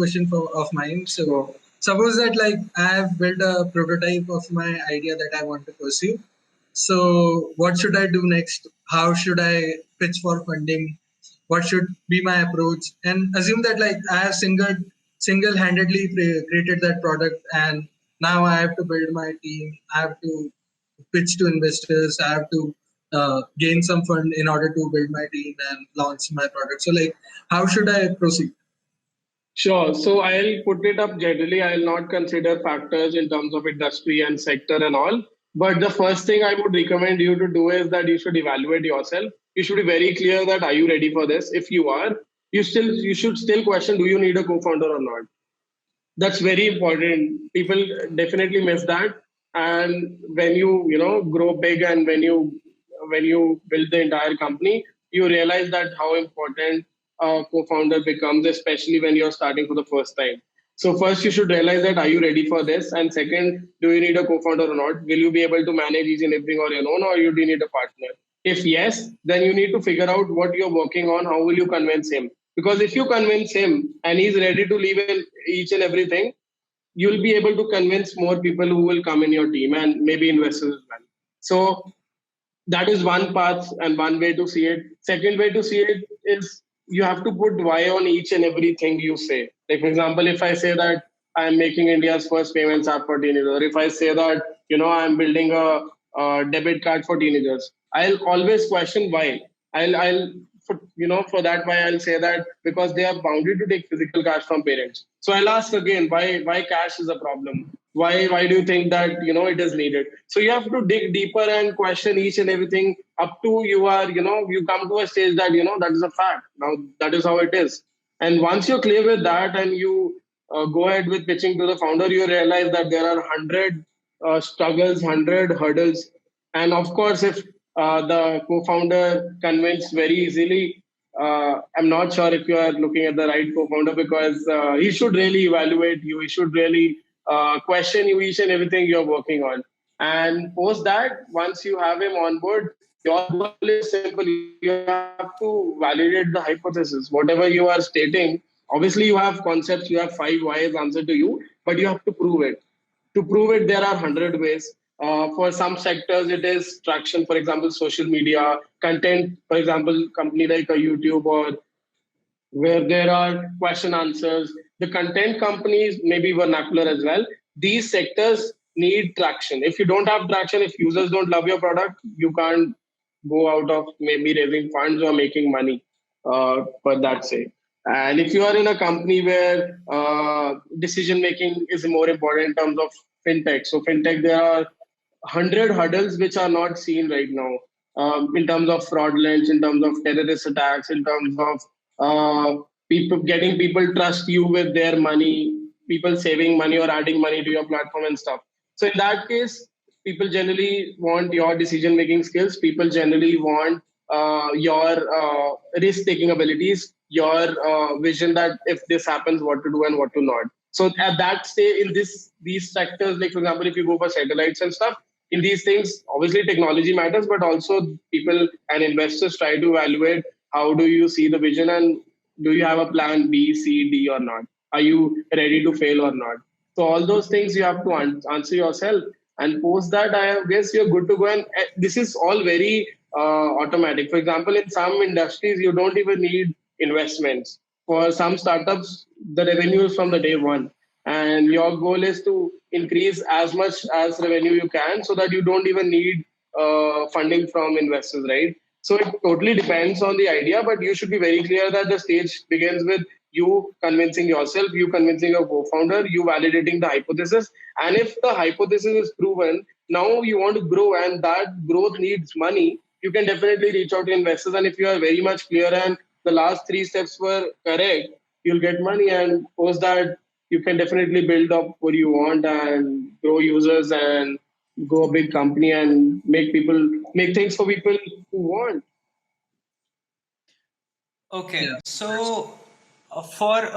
question of mine. So suppose that like I have built a prototype of my idea that I want to pursue. So what should I do next? How should I pitch for funding? What should be my approach? And assume that like I have single-handedly created that product, and now I have to build my team. I have to pitch to investors. I have to gain some fund in order to build my team and launch my product. So like, how should I proceed? Sure. So I'll put it up generally. I'll not consider factors in terms of industry and sector and all. But the first thing I would recommend you to do is that you should evaluate yourself. You should be very clear that are you ready for this? If you are, you should still question, do you need a co-founder or not? That's very important. People definitely miss that. And when you grow big, and when you build the entire company, you realize that how important a co-founder becomes, especially when you're starting for the first time. So first you should realize that are you ready for this, and second, do you need a co-founder or not? Will you be able to manage each and everything on your own, or do you need a partner? If yes, then you need to figure out what you're working on. How will you convince him? Because if you convince him and he's ready to leave in each and everything, you'll be able to convince more people who will come in your team, and maybe investors as well. So that is one path and one way to see it. Second way to see it is you have to put why on each and everything you say. Like, for example, if I say that I'm making India's first payments app for teenagers, or if I say that I'm building a debit card for teenagers, I'll always question why. I'll for that why I'll say that because they are bounded to take physical cash from parents. So I'll ask again why cash is a problem. Why do you think that it is needed? So you have to dig deeper and question each and everything up to you come to a stage that that is a fact. Now that is how it is. And once you're clear with that, and you go ahead with pitching to the founder, you realize that there are 100 struggles, 100 hurdles. And of course, if the co-founder convinced very easily, I'm not sure if you are looking at the right co-founder, because he should really evaluate you. He should really question you each and everything you're working on. And post that, once you have him on board, your goal is simple. You have to validate the hypothesis. Whatever you are stating, obviously you have concepts, you have 5 whys answer to you, but you have to prove it. To prove it, there are 100 ways. For some sectors, it is traction, for example, social media, content, for example, company like a YouTube, or where there are question answers. The content companies may be vernacular as well. These sectors need traction. If you don't have traction, if users don't love your product, you can't go out of maybe raising funds or making money for that sake. And if you are in a company where decision making is more important in terms of fintech, so fintech, there are 100 hurdles which are not seen right now, in terms of fraudulence, in terms of terrorist attacks, in terms of people trust you with their money, people saving money or adding money to your platform and stuff. So in that case, people generally want your decision making skills. People generally want your risk taking abilities, your vision that if this happens, what to do and what to not. So at that stage, in these sectors, like for example, if you go for satellites and stuff, in these things, obviously technology matters, but also people and investors try to evaluate how do you see the vision, and do you have a plan B, C, D or not? Are you ready to fail or not? So all those things you have to answer yourself, and post that, I guess you're good to go. And this is all very automatic. For example, in some industries, you don't even need investments. For some startups, the revenue is from the day one, and your goal is to increase as much as revenue you can, so that you don't even need funding from investors, right? So it totally depends on the idea, but you should be very clear that the stage begins with you convincing yourself, you convincing your co-founder, you validating the hypothesis. And if the hypothesis is proven, now you want to grow, and that growth needs money, you can definitely reach out to investors. And if you are very much clear and the last 3 steps were correct, you'll get money, and post that you can definitely build up what you want and grow users and grow a big company and make things for people who want. Okay, Yeah. so for